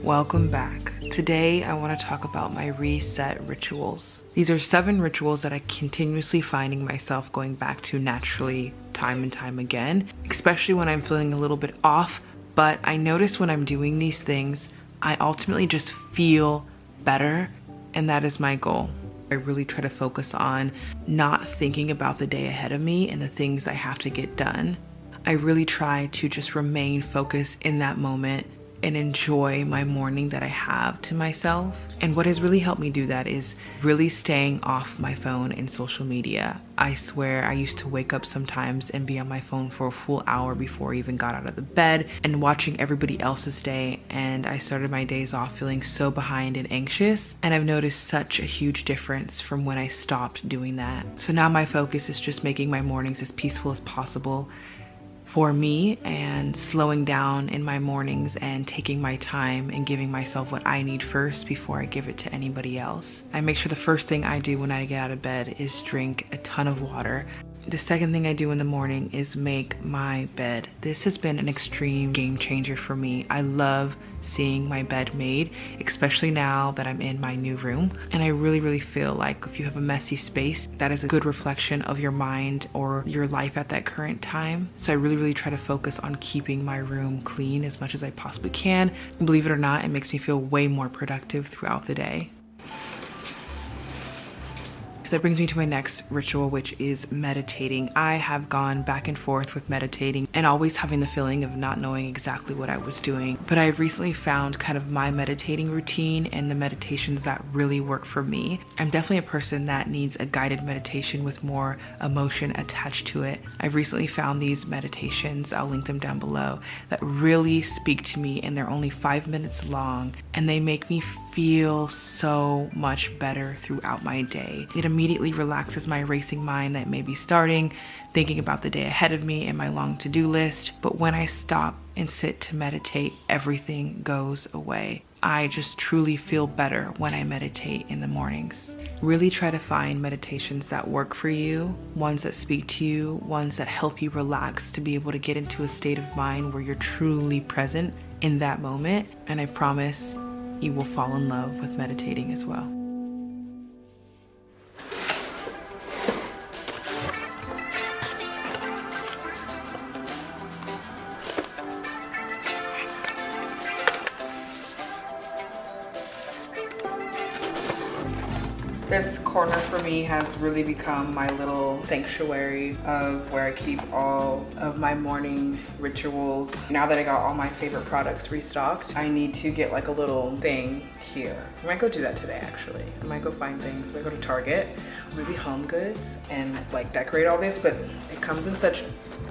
Welcome back. Today I want to talk about my reset rituals. These are 7 rituals that I continuously finding myself going back to naturally time and time again, especially when I'm feeling a little bit off, but I notice when I'm doing these things, I ultimately just feel better, and that is my goal. I really try to focus on not thinking about the day ahead of me and the things I have to get done. I really try to just remain focused in that moment and enjoy my morning that I have to myself. And what has really helped me do that is really staying off my phone and social media. I swear I used to wake up sometimes and be on my phone for a full hour before I even got out of the bed and watching everybody else's day. And I started my days off feeling so behind and anxious. And I've noticed such a huge difference from when I stopped doing that. So now my focus is just making my mornings as peaceful as possible for me and slowing down in my mornings and taking my time and giving myself what I need first before I give it to anybody else. I make sure the first thing I do when I get out of bed is drink a ton of water. The second thing I do in the morning is make my bed. This has been an extreme game changer for me. I love seeing my bed made, especially now that I'm in my new room. And I really feel like if you have a messy space, that is a good reflection of your mind or your life at that current time. So I really try to focus on keeping my room clean as much as I possibly can. And believe it or not, it makes me feel way more productive throughout the day. So that brings me to my next ritual, which is meditating. I have gone back and forth with meditating and always having the feeling of not knowing exactly what I was doing. But I've recently found kind of my meditating routine and the meditations that really work for me. I'm definitely a person that needs a guided meditation with more emotion attached to it. I've recently found these meditations, I'll link them down below, that really speak to me, and they're only 5 minutes long and they make me feel so much better throughout my day. It immediately relaxes my racing mind that may be starting, thinking about the day ahead of me and my long to-do list. But when I stop and sit to meditate, everything goes away. I just truly feel better when I meditate in the mornings. Really try to find meditations that work for you, ones that speak to you, ones that help you relax to be able to get into a state of mind where you're truly present in that moment. And I promise you will fall in love with meditating as well. This corner for me has really become my little sanctuary of where I keep all of my morning rituals. Now that I got all my favorite products restocked, I need to get like a little thing here. I might go do that today actually. I might go find things. I might go to Target or maybe Home Goods and like decorate all this, but it comes in such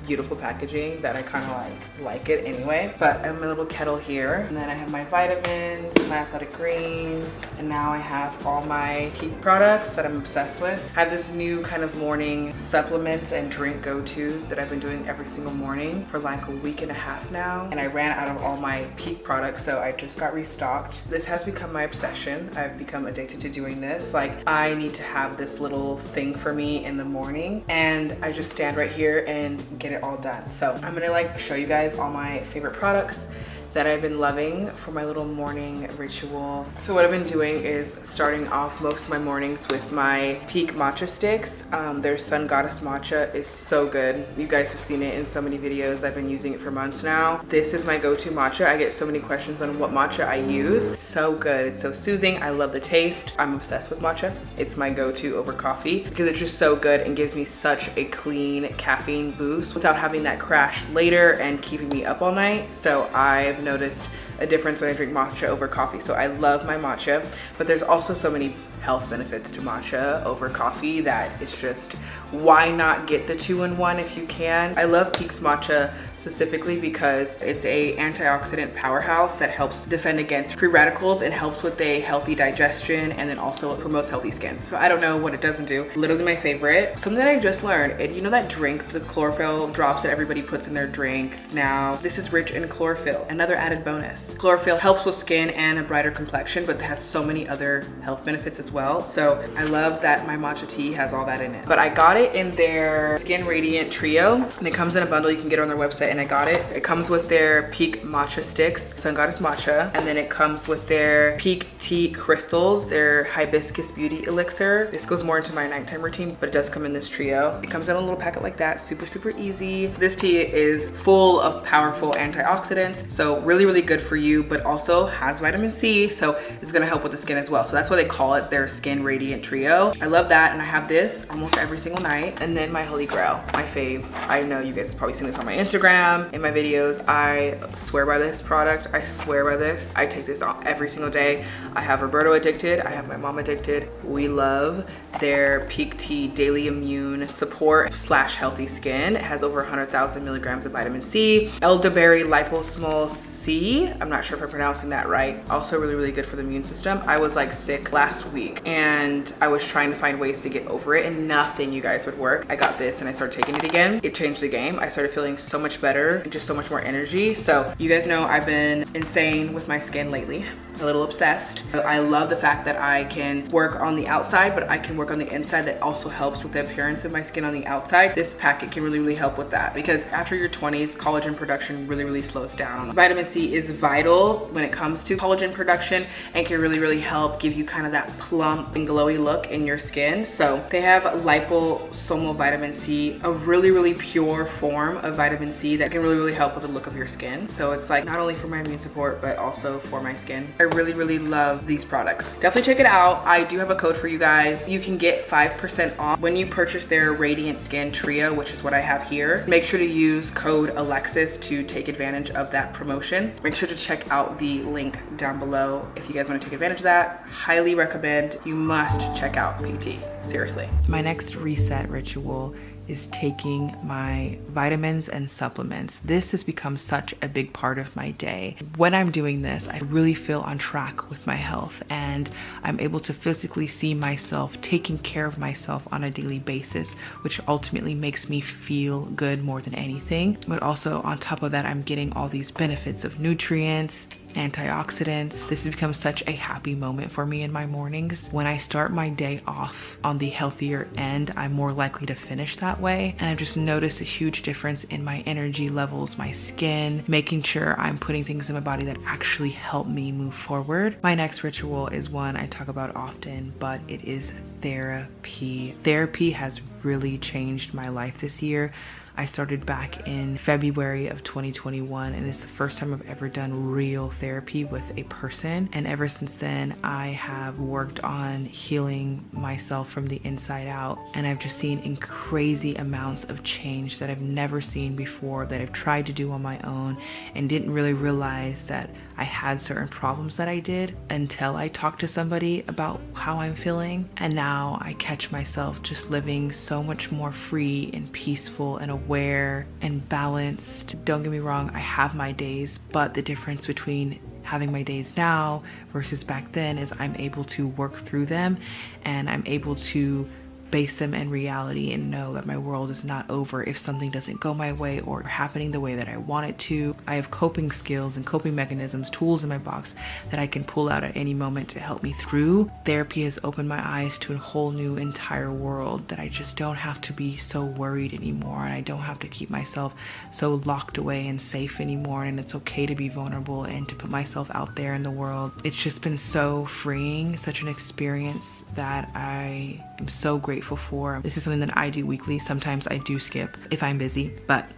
beautiful packaging that I kind of like it anyway. But I have my little kettle here, and then I have my vitamins, my athletic greens, and now I have all my Peak products that I'm obsessed with. I have this new kind of morning supplements and drink go-tos that I've been doing every single morning for like a week and a half now, and I ran out of all my Peak products, so I just got restocked. This has become my obsession. I've become addicted to doing this. Like, I need to have this little thing for me in the morning, and I just stand right here and get it all done. So I'm gonna like show you guys all my favorite products that I've been loving for my little morning ritual. So what I've been doing is starting off most of my mornings with my Peak matcha sticks. Their Sun Goddess matcha is so good. You guys have seen it in so many videos. I've been using it for months now. This is my go-to matcha. I get so many questions on what matcha I use. It's so good, it's so soothing. I love the taste. I'm obsessed with matcha. It's my go-to over coffee because it's just so good and gives me such a clean caffeine boost without having that crash later and keeping me up all night. So I've noticed a difference when I drink matcha over coffee. So I love my matcha, but there's also so many health benefits to matcha over coffee that it's just, why not get the 2-in-1 if you can? I love Peak's matcha specifically because it's a antioxidant powerhouse that helps defend against free radicals and helps with a healthy digestion, and then also it promotes healthy skin. So I don't know what it doesn't do. Literally my favorite. Something that I just learned, and you know that drink, the chlorophyll drops that everybody puts in their drinks now, this is rich in chlorophyll. Another added bonus. Chlorophyll helps with skin and a brighter complexion, but it has so many other health benefits as well. So I love that my matcha tea has all that in it. But I got it in their Skin Radiant Trio, and it comes in a bundle. You can get it on their website, and I got it. It comes with their Peak Matcha Sticks, Sun Goddess Matcha, and then it comes with their Peak Tea Crystals, their Hibiscus Beauty Elixir. This goes more into my nighttime routine, but it does come in this trio. It comes in a little packet like that, super, super easy. This tea is full of powerful antioxidants, so really, really good for you, but also has vitamin C, so it's gonna help with the skin as well. So that's why they call it their Skin Radiant Trio. I love that, and I have this almost every single night. And then my holy grail, my fave. I know you guys have probably seen this on my Instagram, in my videos. I swear by this product. I swear by this. I take this on every single day. I have Roberto addicted. I have my mom addicted. We love their Peak Tea Daily Immune Support / Healthy Skin. It has over 100,000 milligrams of vitamin C. Elderberry liposmol C. I'm not sure if I'm pronouncing that right. Also really, really good for the immune system. I was like sick last week and I was trying to find ways to get over it, and nothing, you guys, would work. I got this and I started taking it again. It changed the game. I started feeling so much better and just so much more energy. So you guys know I've been insane with my skin lately. A little obsessed. I love the fact that I can work on the outside, but I can work on the inside. That also helps with the appearance of my skin on the outside. This packet can really, really help with that, because after your 20s, collagen production really, really slows down. Vitamin C is vital when it comes to collagen production and can really, really help give you kind of that plump and glowy look in your skin. So they have liposomal vitamin C, a really, really pure form of vitamin C that can really, really help with the look of your skin. So it's like not only for my immune support, but also for my skin. I really, really love these products. Definitely check it out. I do have a code for you guys. You can get 5% off when you purchase their Radiant Skin Trio, which is what I have here. Make sure to use code Alexis to take advantage of that promotion. Make sure to check out the link down below if you guys want to take advantage of that. Highly recommend. You must check out PT. Seriously. My next reset ritual is taking my vitamins and supplements. This has become such a big part of my day. When I'm doing this, I really feel on track with my health, and I'm able to physically see myself taking care of myself on a daily basis, which ultimately makes me feel good more than anything. But also on top of that, I'm getting all these benefits of nutrients, antioxidants. This has become such a happy moment for me in my mornings. When I start my day off on the healthier end, I'm more likely to finish that way. And I've just noticed a huge difference in my energy levels, my skin, making sure I'm putting things in my body that actually help me move forward. My next ritual is one I talk about often, but it is therapy. Therapy has really changed my life this year. I started back in February of 2021, and it's the first time I've ever done real therapy with a person. And ever since then, I have worked on healing myself from the inside out. And I've just seen crazy amounts of change that I've never seen before, that I've tried to do on my own and didn't really realize that I had certain problems that I did until I talked to somebody about how I'm feeling. And now I catch myself just living so much more free and peaceful and aware and balanced. Don't get me wrong, I have my days, but the difference between having my days now versus back then is I'm able to work through them, and I'm able to base them in reality and know that my world is not over if something doesn't go my way or happening the way that I want it to. I have coping skills and coping mechanisms, tools in my box that I can pull out at any moment to help me through. Therapy has opened my eyes to a whole new entire world, that I just don't have to be so worried anymore, and I don't have to keep myself so locked away and safe anymore, and it's okay to be vulnerable and to put myself out there in the world. It's just been so freeing, such an experience that I am so grateful for. This is something that I do weekly. Sometimes I do skip if I'm busy, but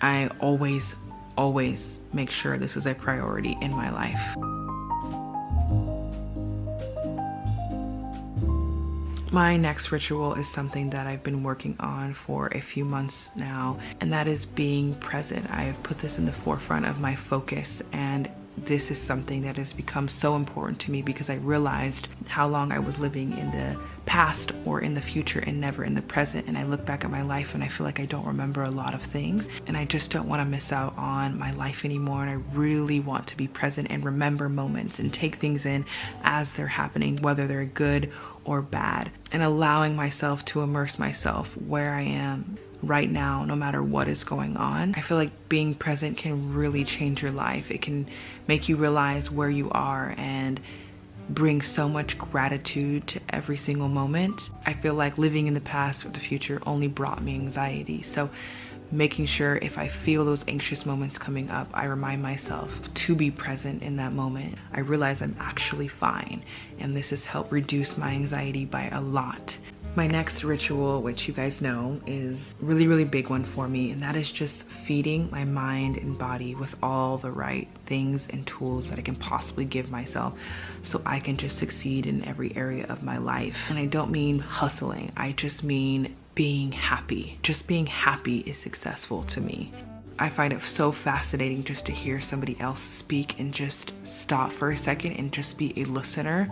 I always make sure this is a priority in my life. My next ritual is something that I've been working on for a few months now, and that is being present. I have put this in the forefront of my focus, and this is something that has become so important to me because I realized how long I was living in the past or in the future and never in the present. And I look back at my life and I feel like I don't remember a lot of things, and I just don't want to miss out on my life anymore. And I really want to be present and remember moments and take things in as they're happening, whether they're good or bad, and allowing myself to immerse myself where I am right now, no matter what is going on. I feel like being present can really change your life. It can make you realize where you are and bring so much gratitude to every single moment. I feel like living in the past or the future only brought me anxiety. So making sure if I feel those anxious moments coming up, I remind myself to be present in that moment. I realize I'm actually fine, and this has helped reduce my anxiety by a lot. My next ritual, which you guys know, is really, really big one for me, and that is just feeding my mind and body with all the right things and tools that I can possibly give myself so I can just succeed in every area of my life. And I don't mean hustling, I just mean being happy. Just being happy is successful to me. I find it so fascinating just to hear somebody else speak and just stop for a second and just be a listener.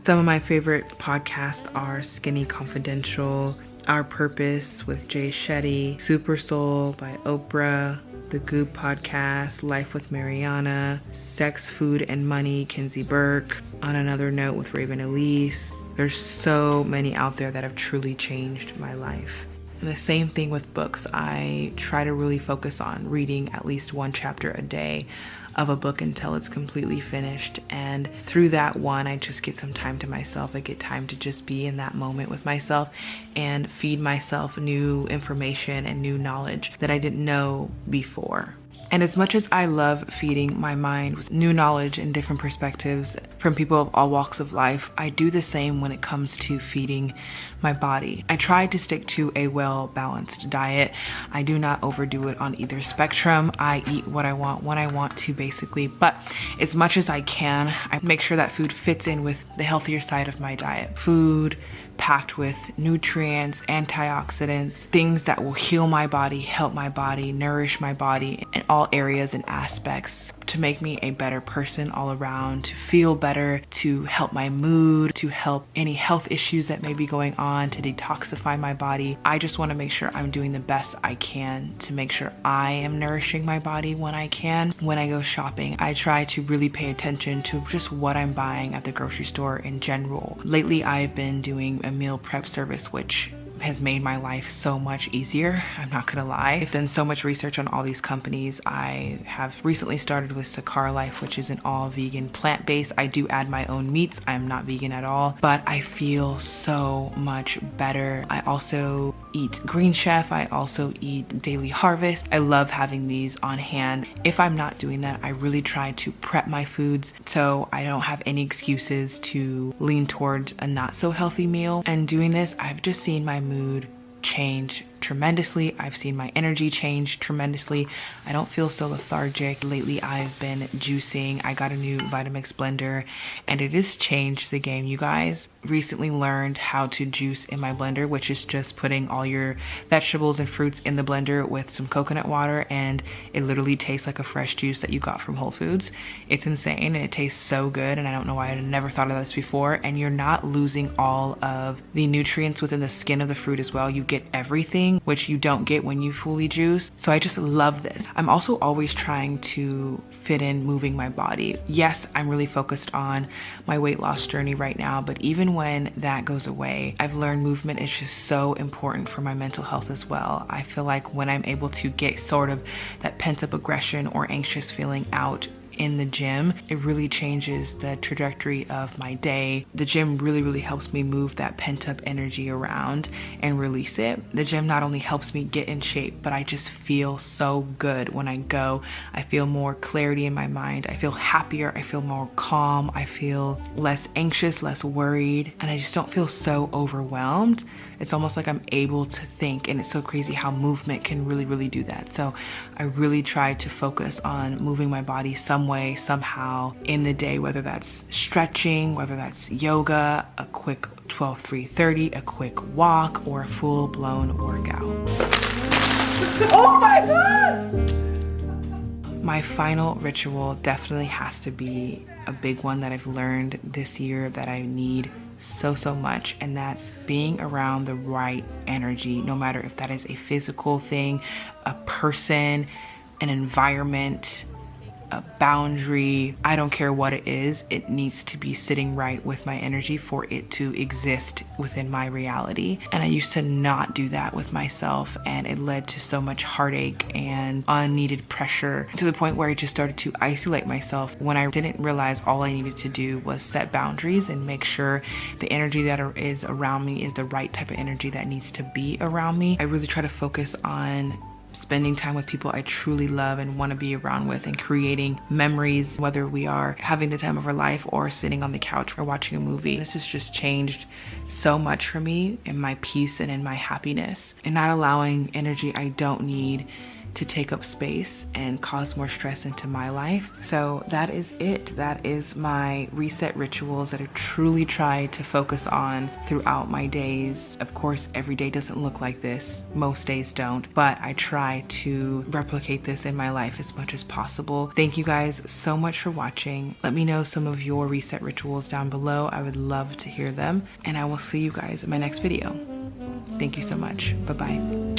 Some of my favorite podcasts are Skinny Confidential, Our Purpose with Jay Shetty, Super Soul by Oprah, The Goop Podcast, Life with Mariana, Sex, Food, and Money, Kinsey Burke, On Another Note with Raven Elise. There's so many out there that have truly changed my life. And the same thing with books. I try to really focus on reading at least one chapter a day of a book until it's completely finished. And through that one, I just get some time to myself. I get time to just be in that moment with myself and feed myself new information and new knowledge that I didn't know before. And as much as I love feeding my mind with new knowledge and different perspectives from people of all walks of life, I do the same when it comes to feeding my body. I try to stick to a well-balanced diet. I do not overdo it on either spectrum. I eat what I want when I want to, basically. But as much as I can, I make sure that food fits in with the healthier side of my diet. Food packed with nutrients, antioxidants, things that will heal my body, help my body, nourish my body in all areas and aspects to make me a better person all around, to feel better, to help my mood, to help any health issues that may be going on, to detoxify my body. I just want to make sure I'm doing the best I can to make sure I am nourishing my body when I can. When I go shopping, I try to really pay attention to just what I'm buying at the grocery store in general. Lately, I've been doing a meal prep service, which has made my life so much easier. I'm not gonna lie. I've done so much research on all these companies. I have recently started with Sakara Life, which is an all vegan plant-based. I do add my own meats. I'm not vegan at all, but I feel so much better. I also eat Green Chef. I also eat Daily Harvest. I love having these on hand. If I'm not doing that, I really try to prep my foods so I don't have any excuses to lean towards a not so healthy meal. And doing this, I've just seen my mood change tremendously. I've seen my energy change tremendously. I don't feel so lethargic. Lately, I've been juicing. I got a new Vitamix blender and it has changed the game, you guys. Recently learned how to juice in my blender, which is just putting all your vegetables and fruits in the blender with some coconut water, and it literally tastes like a fresh juice that you got from Whole Foods. It's insane and it tastes so good, and I don't know why I had never thought of this before. And you're not losing all of the nutrients within the skin of the fruit as well. You get everything, which you don't get when you fully juice. So I just love this. I'm also always trying to fit in moving my body. Yes, I'm really focused on my weight loss journey right now, but even when that goes away, I've learned movement is just so important for my mental health as well. I feel like when I'm able to get sort of that pent-up aggression or anxious feeling out in the gym, it really changes the trajectory of my day. The gym really helps me move that pent-up energy around and release it. The gym not only helps me get in shape, but I just feel so good when I go. I feel more clarity in my mind. I feel happier. I feel more calm. I feel less anxious, less worried, and I just don't feel so overwhelmed. It's almost like I'm able to think, and it's so crazy how movement can really do that. So I really try to focus on moving my body some way, somehow in the day, whether that's stretching, whether that's yoga, a quick 12-3-30, a quick walk, or a full-blown workout. Oh my God! My final ritual definitely has to be a big one that I've learned this year that I need so much, and that's being around the right energy, no matter if that is a physical thing, a person, an environment, a boundary. I don't care what it is. It needs to be sitting right with my energy for it to exist within my reality. And I used to not do that with myself, and it led to so much heartache and unneeded pressure, to the point where I just started to isolate myself when I didn't realize all I needed to do was set boundaries and make sure the energy that is around me is the right type of energy that needs to be around me. I really try to focus on spending time with people I truly love and want to be around with, and creating memories, whether we are having the time of our life or sitting on the couch or watching a movie. This has just changed so much for me in my peace and in my happiness, and not allowing energy I don't need to take up space and cause more stress into my life. So that is it. That is my reset rituals that I truly try to focus on throughout my days. Of course, every day doesn't look like this. Most days don't, but I try to replicate this in my life as much as possible. Thank you guys so much for watching. Let me know some of your reset rituals down below. I would love to hear them, and I will see you guys in my next video. Thank you so much. Bye-bye.